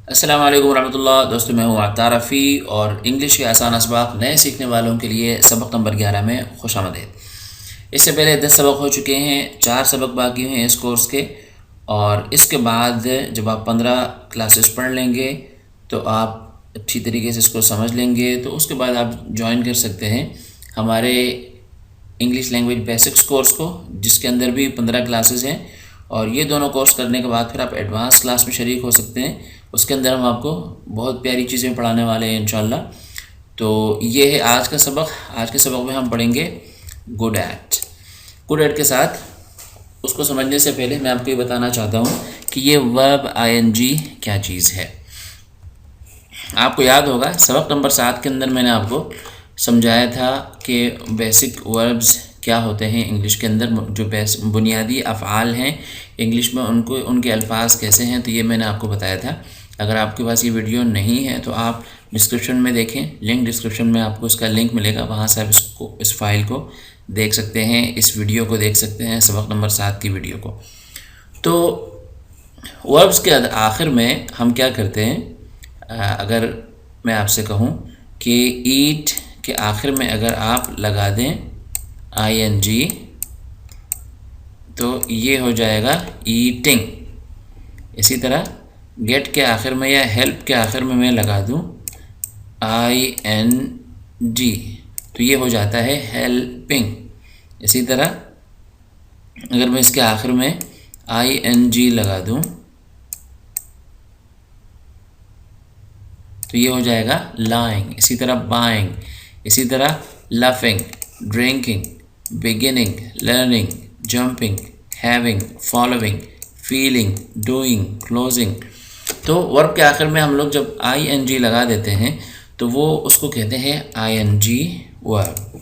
अस्सलाम वालेकुम रहमतुल्लाह। दोस्तों, मैं हूँ अतार रफ़ी और इंग्लिश के आसान असबाक नए सीखने वालों के लिए सबक नंबर 11 में खुशामदीद। इससे पहले 10 सबक हो चुके हैं, 4 सबक बाकी हैं इस कोर्स के। और इसके बाद जब आप 15 क्लासेस पढ़ लेंगे तो आप अच्छी तरीके से इसको समझ लेंगे, तो उसके बाद आप ज्वाइन कर सकते हैं हमारे इंग्लिश लैंग्वेज बेसिक्स कोर्स को, जिसके अंदर भी 15 क्लासेस हैं। और ये दोनों कोर्स करने के बाद फिर आप एडवांस क्लास में शरीक हो सकते हैं। उसके अंदर हम आपको बहुत प्यारी चीज़ें पढ़ाने वाले हैं इंशाल्लाह। तो ये है आज का सबक। आज के सबक में हम पढ़ेंगे गुड एट। गुड एट के साथ उसको समझने से पहले मैं आपको ये बताना चाहता हूँ कि ये वर्ब आईएनजी क्या चीज़ है। आपको याद होगा सबक नंबर 7 के अंदर मैंने आपको समझाया था कि बेसिक वर्ब्स क्या होते हैं इंग्लिश के अंदर, जो बुनियादी अफ़आल हैं इंग्लिश में उनको उनके अल्फाज कैसे हैं। तो ये मैंने आपको बताया था। अगर आपके पास ये वीडियो नहीं है तो आप डिस्क्रिप्शन में देखें, लिंक डिस्क्रिप्शन में आपको इसका लिंक मिलेगा, वहाँ से आप इस फाइल को देख सकते हैं, इस वीडियो को देख सकते हैं, सबक नंबर 7 की वीडियो को। तो वर्ब्स के आखिर में हम क्या करते हैं, अगर मैं आपसे कहूँ कि ईट के आखिर में अगर आप लगा दें आईएनजी तो ये हो जाएगा ईटिंग। इसी तरह गेट के आखिर में या हेल्प के आखिर में मैं लगा दूं आईएनजी तो ये हो जाता है हेल्पिंग। इसी तरह अगर मैं इसके आखिर में आईएनजी लगा दूं तो ये हो जाएगा लाइंग। इसी तरह बाइंग, इसी तरह laughing, drinking, beginning, learning, jumping, having, following, feeling, doing, closing. तो वर्ब के आखिर में हम लोग जब आईएनजी लगा देते हैं तो वो उसको कहते हैं आईएनजी वर्ब।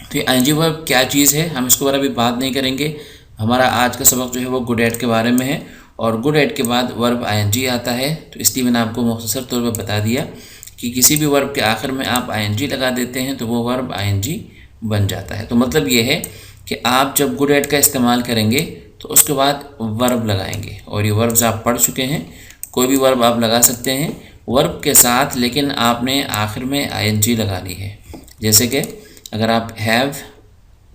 तो ये आईएनजी वर्ब क्या चीज़ है हम इसको अभी बात नहीं करेंगे। हमारा आज का सबक जो है वो गुड एट के बारे में है और गुड एट के बाद वर्ब आईएनजी आता है। तो इसलिए मैंने आपको मुख्तसर तौर पर बता दिया कि किसी भी वर्ब के आखिर में आप आईएनजी लगा देते हैं तो वो वर्ब आईएनजी बन जाता है। तो मतलब ये है कि आप जब गुड एट का इस्तेमाल करेंगे तो उसके बाद वर्ब लगाएंगे। और ये वर्ब्स आप पढ़ चुके हैं, कोई भी वर्ब आप लगा सकते हैं वर्ब के साथ, लेकिन आपने आखिर में आईएनजी लगानी है। जैसे कि अगर आप हैव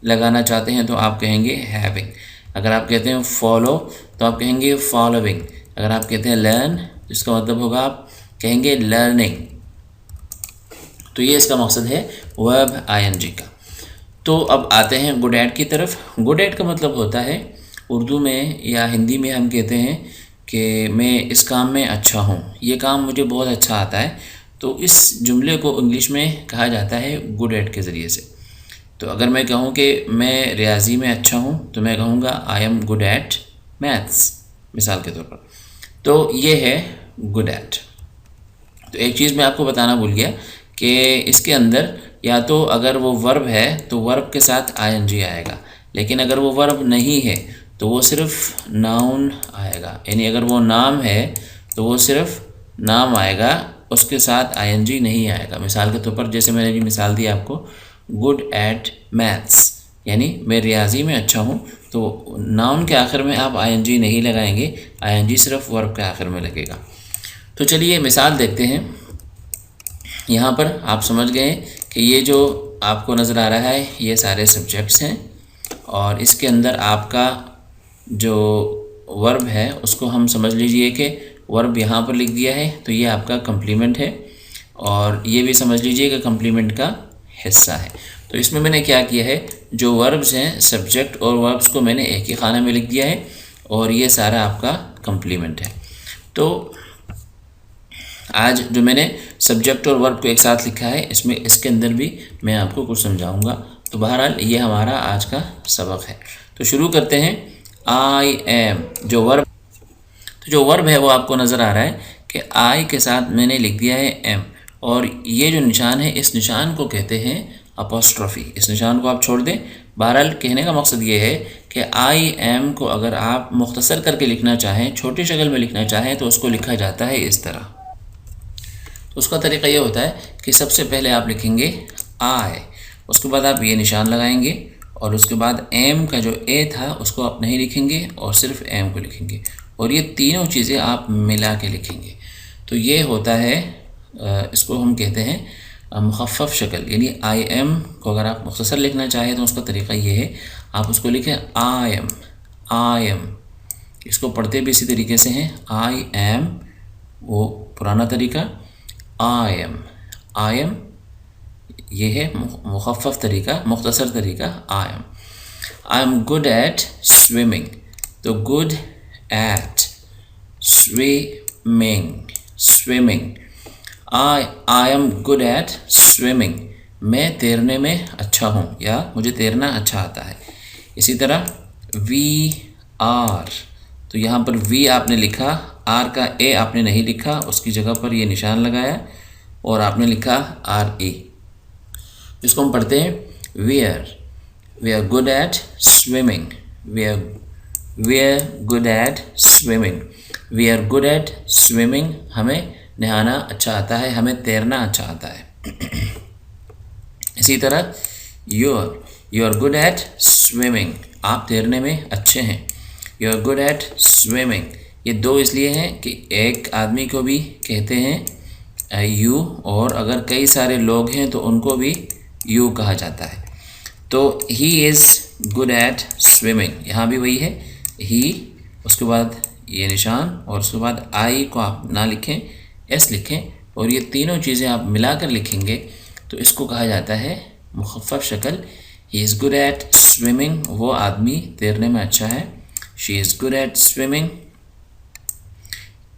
लगाना चाहते हैं तो आप कहेंगे हैविंग। अगर आप कहते हैं फॉलो तो आप कहेंगे फॉलोइंग। अगर आप कहते हैं लर्न तो इसका मतलब होगा आप कहेंगे लर्निंग। तो ये इसका मकसद है वर्ब आईएनजी का। तो अब आते हैं गुड एट की तरफ। गुड एट का मतलब होता है उर्दू में या हिंदी में हम कहते हैं कि मैं इस काम में अच्छा हूँ, ये काम मुझे बहुत अच्छा आता है। तो इस जुमले को इंग्लिश में कहा जाता है गुड एट के ज़रिए से। तो अगर मैं कहूँ कि मैं रियाजी में अच्छा हूँ तो मैं कहूँगा आई एम गुड एट मैथ्स, मिसाल के तौर पर। तो ये है गुड एट। तो एक चीज़ मैं आपको बताना भूल गया कि इसके अंदर या तो अगर वो वर्ब है तो वर्ब के साथ आईएनजी आएगा, लेकिन अगर वो वर्ब नहीं है तो वो सिर्फ नाउन आएगा। यानी अगर वो नाम है तो वो सिर्फ नाम आएगा, उसके साथ आईएनजी नहीं आएगा। मिसाल के तौर पर जैसे मैंने जी मिसाल दी आपको गुड एट मैथ्स, यानी मैं रियाजी में अच्छा हूँ, तो नाउन के आखिर में आप आईएनजी नहीं लगाएंगे, आईएनजी सिर्फ वर्ब के आखिर में लगेगा। तो चलिए मिसाल देखते हैं। यहाँ पर आप समझ गए कि ये जो आपको नज़र आ रहा है ये सारे सब्जेक्ट्स हैं और इसके अंदर आपका जो वर्ब है उसको हम समझ लीजिए कि वर्ब यहाँ पर लिख दिया है तो ये आपका कम्प्लीमेंट है और ये भी समझ लीजिए कि कम्प्लीमेंट का हिस्सा है। तो इसमें मैंने क्या किया है, जो वर्ब्स हैं सब्जेक्ट और वर्ब्स को मैंने एक ही खाने में लिख दिया है और ये सारा आपका कम्प्लीमेंट है। तो आज जो मैंने सब्जेक्ट और वर्ब को एक साथ लिखा है इसमें इसके अंदर भी मैं आपको कुछ समझाऊंगा। तो बहरहाल ये हमारा आज का सबक है। तो शुरू करते हैं। आई एम जो वर्ब, तो जो वर्ब है वो आपको नज़र आ रहा है कि आई के साथ मैंने लिख दिया है एम और ये जो निशान है इस निशान को कहते हैं अपोस्ट्रोफी। इस निशान को आप छोड़ दें। बहरहाल कहने का मकसद ये है कि आई एम को अगर आप मुख्तसर करके लिखना चाहें, छोटी शक्ल में लिखना चाहें तो उसको लिखा जाता है इस तरह। तो उसका तरीका ये होता है कि सबसे पहले आप लिखेंगे आई, उसके बाद आप ये निशान लगाएंगे और उसके बाद एम का जो ए था उसको आप नहीं लिखेंगे और सिर्फ एम को लिखेंगे और ये तीनों चीज़ें आप मिला के लिखेंगे। तो ये होता है इसको हम कहते हैं मुखफ़फ़ शक्ल, यानी आई एम को अगर आप मुख्तसर लिखना चाहें तो उसका तरीक़ा ये है, आप उसको लिखें आई एम, आई एम। इसको पढ़ते भी इसी तरीके से हैं, आई एम वो पुराना तरीका, आई एम, आई एम ये है मुखफ़फ़ तरीका, मुख्तसर तरीका I am good at swimming. तो good at swimming, swimming, I am good at swimming, मैं तैरने में अच्छा हूँ या मुझे तैरना अच्छा आता है। इसी तरह वी आर, तो यहाँ पर वी आपने लिखा, आर का ए आपने नहीं लिखा, उसकी जगह पर ये निशान लगाया और आपने लिखा आर ए। इसको हम पढ़ते हैं we are good at swimming, we are good at swimming, we are good at swimming, हमें नहाना अच्छा आता है, हमें तैरना अच्छा आता है। इसी तरह you are good at swimming, आप तैरने में अच्छे हैं, you are good at swimming. ये दो इसलिए हैं कि एक आदमी को भी कहते हैं यू, और अगर कई सारे लोग हैं तो उनको भी यू कहा जाता है। तो he is good at swimming, यहाँ भी वही है, ही, उसके बाद ये निशान और उसके बाद आई को आप ना लिखें, एस लिखें, और ये तीनों चीज़ें आप मिलाकर लिखेंगे तो इसको कहा जाता है मुखफ़फ़ शक्ल। He is good at swimming, वो आदमी तैरने में अच्छा है। She is good at swimming,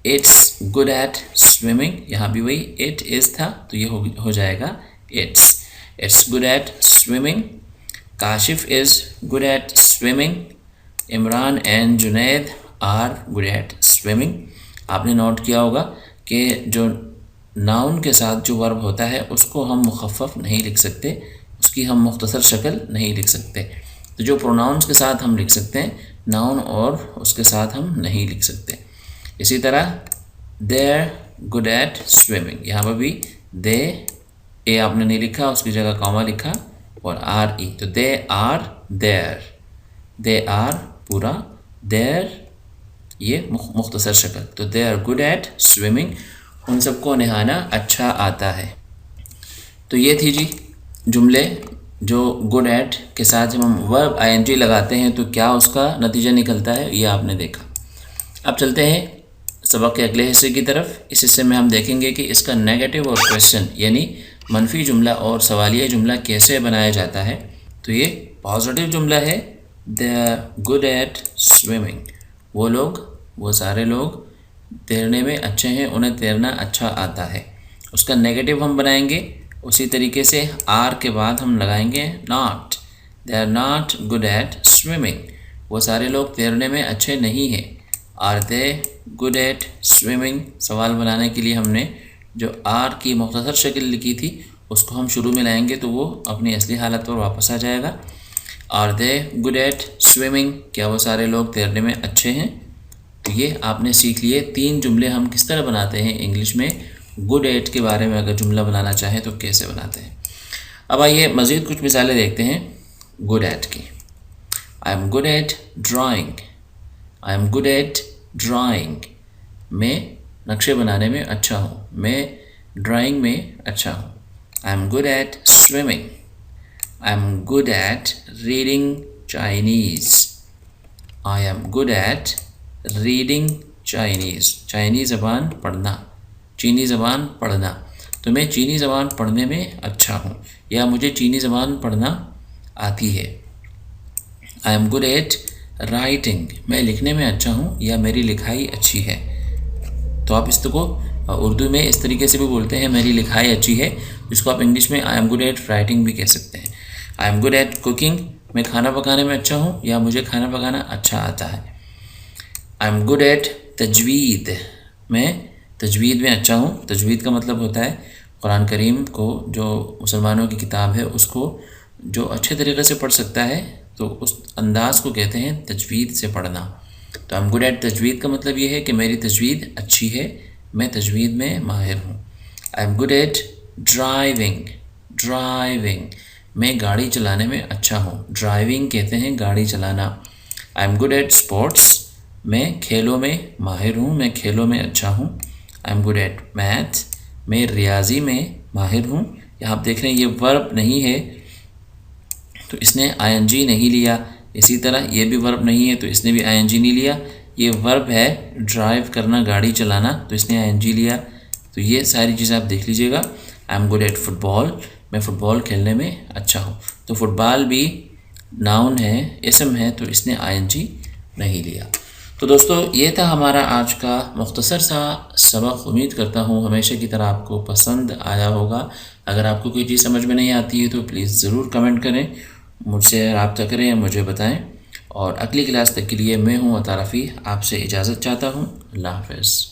it's good at swimming, यहाँ भी वही इट इज़ था तो ये हो जाएगा it's good at swimming. Kashif is good at swimming, Imran and Junaid are good at swimming. आपने नोट किया होगा कि जो नाउन के साथ जो वर्ब होता है उसको हम मुखफ़फ़ नहीं लिख सकते, उसकी हम मुख्तसर शक्ल नहीं लिख सकते। तो जो प्रोनाउंस के साथ हम लिख सकते हैं, नाउन और उसके साथ हम नहीं लिख सकते। इसी तरह देयर गुड एट स्विमिंग, यहाँ पर भी दे, ए आपने नहीं लिखा, उसकी जगह कॉमा लिखा और आर ई, तो they are they're, they are पूरा, देयर ये मुख्तसर शक्ल। तो they are good at swimming, उन सबको नहाना अच्छा आता है। तो ये थी जी जुमले जो गुड एट के साथ जब हम वर्ब आईएनजी लगाते हैं तो क्या उसका नतीजा निकलता है, ये आपने देखा। अब चलते हैं सबक के अगले हिस्से की तरफ। इस हिस्से में हम देखेंगे कि इसका नेगेटिव और क्वेश्चन यानी मनफी जुमला और सवालिया जुमला कैसे बनाया जाता है। तो ये पॉजिटिव जुमला है, they are good at swimming, वो लोग, वो सारे लोग तैरने में अच्छे हैं, उन्हें तैरना अच्छा आता है। उसका नेगेटिव हम बनाएंगे उसी तरीके से, आर के बाद हम लगाएंगे not, they are not good at swimming, वो सारे लोग तैरने में अच्छे नहीं हैं। Are they good at swimming, सवाल बनाने के लिए हमने जो आर की मुख्तसर शक्ल लिखी थी उसको हम शुरू में लाएंगे तो वो अपनी असली हालत पर वापस आ जाएगा। Are they good at swimming, क्या वो सारे लोग तैरने में अच्छे हैं। तो ये आपने सीख लिए 3 जुमले हम किस तरह बनाते हैं इंग्लिश में, गुड एट के बारे में अगर जुमला बनाना चाहें तो कैसे बनाते हैं। अब आइए मज़ीद कुछ मिसालें देखते हैं गुड एट की। आई am good at drawing, I am good at drawing, मैं नक्शे बनाने में अच्छा हूँ, मैं ड्राइंग में अच्छा हूँ। आई am good at swimming, I am good eight reading Chinese, I am good eight reading Chinese, Chinese ज़बान पढ़ना, चीनी ज़बान पढ़ना, तो मैं चीनी ज़बान पढ़ने में अच्छा हूँ या मुझे चीनी ज़बान पढ़ना आती है। आई एम गुड एट राइटिंग, मैं लिखने में अच्छा हूँ या मेरी लिखाई अच्छी है। तो आप इसको उर्दू में इस तरीके से भी बोलते हैं, मेरी लिखाई अच्छी है, जिसको आप इंग्लिश में आई एम गुड एट राइटिंग भी कह सकते हैं। आई एम गुड एट कुकिंग, मैं खाना पकाने में अच्छा हूँ या मुझे खाना पकाना अच्छा आता है। आई एम गुड एट तजवीद, मैं तजवीद में अच्छा हूँ। तजवीद का मतलब होता है कुरान करीम को, जो मुसलमानों की किताब है उसको जो अच्छे तरीके से पढ़ सकता है तो उस अंदाज़ को कहते हैं तजवीद से पढ़ना। तो आई एम गुड एट तजवीद का मतलब ये है कि मेरी तजवीद अच्छी है, मैं तजवीद में माहिर हूँ। आई am good eight driving, driving, मैं गाड़ी चलाने में अच्छा हूँ। ड्राइविंग कहते हैं गाड़ी चलाना। आई एम गुड एट स्पोर्ट्स, मैं खेलों में माहिर हूँ, मैं खेलों में अच्छा हूँ। आई एम गुड एट मैथ, मैं रियाजी में माहिर हूँ। यहाँ आप देख रहे हैं ये वर्ब नहीं है तो इसने आईएनजी नहीं लिया। इसी तरह ये भी वर्ब नहीं है तो इसने भी आईएनजी नहीं लिया। ये वर्ब है ड्राइव करना, गाड़ी चलाना, तो इसने आईएनजी लिया। तो ये सारी चीज़ें आप देख लीजिएगा। आई एम गुड एट फुटबॉल, मैं फ़ुटबॉल खेलने में अच्छा हूँ। तो फुटबॉल भी नाउन है, इसम है, तो इसने आईएनजी नहीं लिया। तो दोस्तों ये था हमारा आज का मुख्तसर सा सबक। उम्मीद करता हूँ हमेशा की तरह आपको पसंद आया होगा। अगर आपको कोई चीज़ समझ में नहीं आती है तो प्लीज़ ज़रूर कमेंट करें, मुझसे रब्ता करें या मुझे बताएं। और अगली क्लास तक के लिए मैं हूँ अता रफ़ी, आपसे इजाज़त चाहता हूँ। अल्लाह हाफ़िज़।